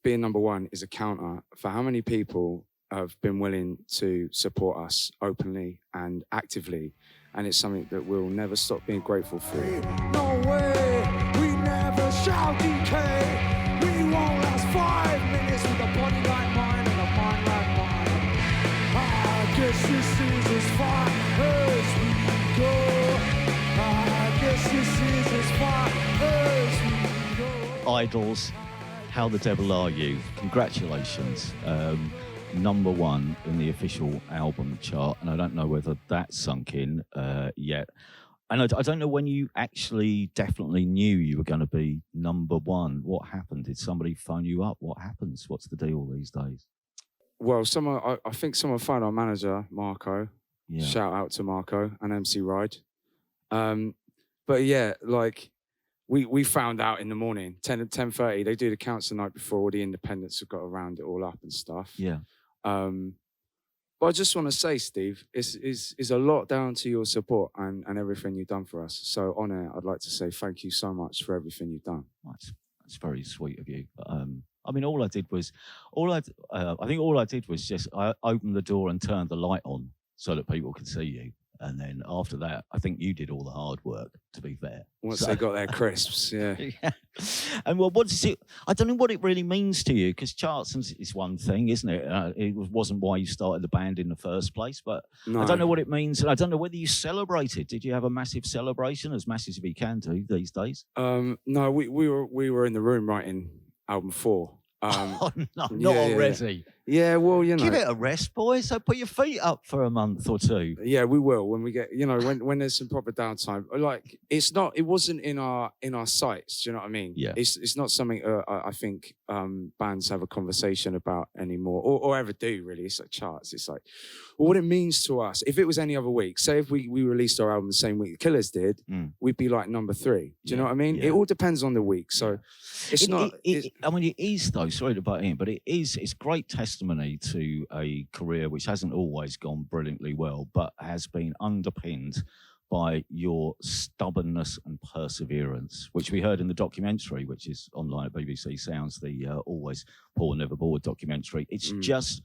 being number one is a counter for how many people have been willing to support us openly and actively. And it's something that we'll never stop being grateful for. No way, we never shall decay. We won't last 5 minutes with a body like mine and a mind like mine. I guess this is as far as we go. I guess this is as far as we go. IDLES, How the Devil Are You? Congratulations. Number one in the official album chart, and I don't know whether that's sunk in yet. And I don't know when you actually definitely knew you were going to be number one. What happened? Did somebody phone you up? What happens? What's the deal these days? Well, I think someone phoned our manager, Marco. Yeah. Shout out to Marco and MC Ride. But yeah, like we found out in the morning, 10:30. They do the counts the night before. All the independents have got to round it all up and stuff. Yeah. But I just want to say, Steve, it's a lot down to your support and everything you've done for us. So on air, I'd like to say thank you so much for everything you've done. That's very sweet of you. I mean, I think all I did was just I opened the door and turned the light on so that people could see you. And then after that, I think you did all the hard work, to be fair. Once they got their crisps, yeah. Yeah. And well, what does it, I don't know what it really means to you, because charts is one thing, isn't it? It wasn't why you started the band in the first place, but no. I don't know what it means. And I don't know whether you celebrated. Did you have a massive celebration, as massive as you can do these days? No, we were in the room writing album 4. Not already. Yeah, well, you know. Give it a rest, boys. So put your feet up for a month or two. Yeah, we will when we get, when there's some proper downtime. Like it wasn't in our sights. Do you know what I mean? Yeah. It's not something I think bands have a conversation about anymore, or ever do really. It's like charts. It's like, well, what it means to us. If it was any other week, say if we released our album the same week the Killers did, we'd be like number 3. Do you know what I mean? Yeah. It all depends on the week. So it's not. I mean, it is though. Sorry to butt in, but it's great testimony to a career which hasn't always gone brilliantly well, but has been underpinned by your stubbornness and perseverance, which we heard in the documentary, which is online at BBC Sounds, the Always Poor Never Bored documentary. It's just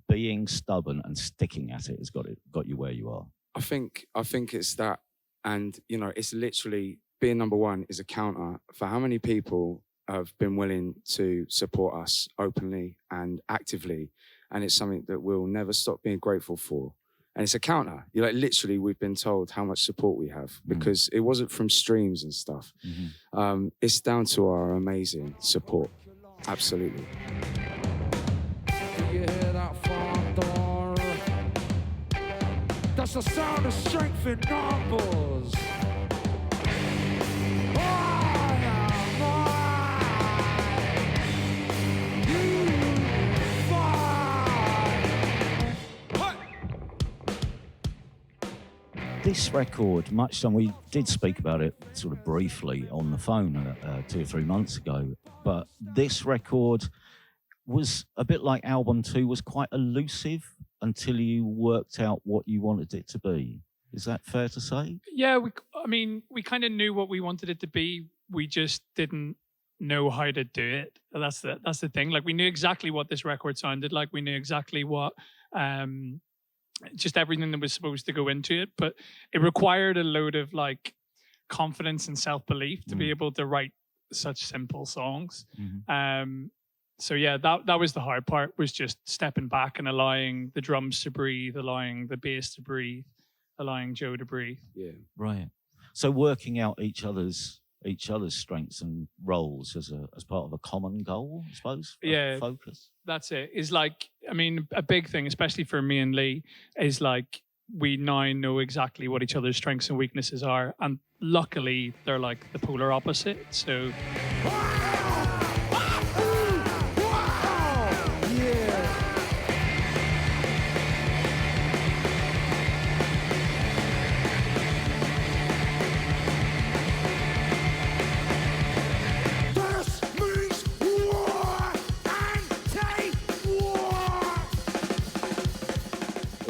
being stubborn and sticking at it has got you where you are. I think it's that, and it's literally being number one is a counter for how many people have been willing to support us openly and actively. And it's something that we'll never stop being grateful for. And it's a counter. Literally, we've been told how much support we have because it wasn't from streams and stuff. Mm-hmm. It's down to our amazing support. Absolutely. Do you hear that front door? That's the sound of strength in numbers. This record, much and we did speak about it sort of briefly on the phone 2 or 3 months ago, but this record was a bit like album 2, was quite elusive until you worked out what you wanted it to be. Is that fair to say? Yeah, we kind of knew what we wanted it to be. We just didn't know how to do it. That's the thing. Like, we knew exactly what this record sounded like. We knew exactly what just everything that was supposed to go into it, but it required a load of like confidence and self-belief to be able to write such simple songs. So yeah, that was the hard part, was just stepping back and allowing the drums to breathe, allowing the bass to breathe, allowing Joe to breathe. Yeah, right. So working out each other's strengths and roles as part of a common goal, I suppose. Yeah, focus. That's it. Is like, I mean, a big thing, especially for me and Lee, is like we now know exactly what each other's strengths and weaknesses are, and luckily they're like the polar opposite. So.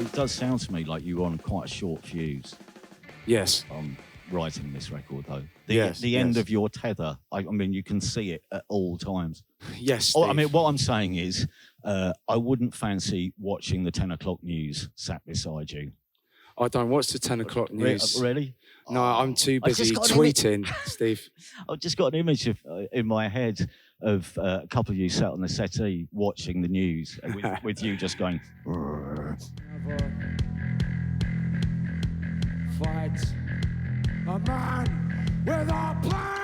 It does sound to me like you were on quite a short fuse. Yes. writing this record, though. Yes, End yes. of your tether. I mean, you can see it at all times. Yes, Oh, I Steve. mean, what I'm saying is, I wouldn't fancy watching the 10 o'clock news sat beside you. I don't watch the 10 o'clock news. Really? No, I'm too I've just busy got an tweeting, Steve. I've just got an image of in my head of a couple of you sat on the settee watching the news with you just going. Fight a man with a plan.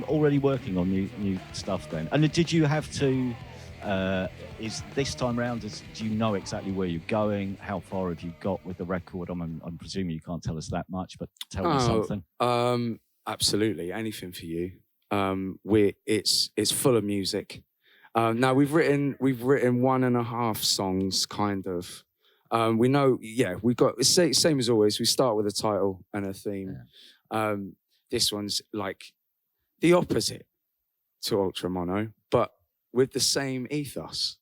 Already working on new stuff then. And did you have to? Is this time round? Do you know exactly where you're going? How far have you got with the record? I'm presuming you can't tell us that much, but tell me something. Absolutely, anything for you. It's full of music. Now we've written 1.5 songs, kind of. We know, we've got it's same as always. We start with a title and a theme. Yeah. This one's like the opposite to Ultra Mono, but with the same ethos.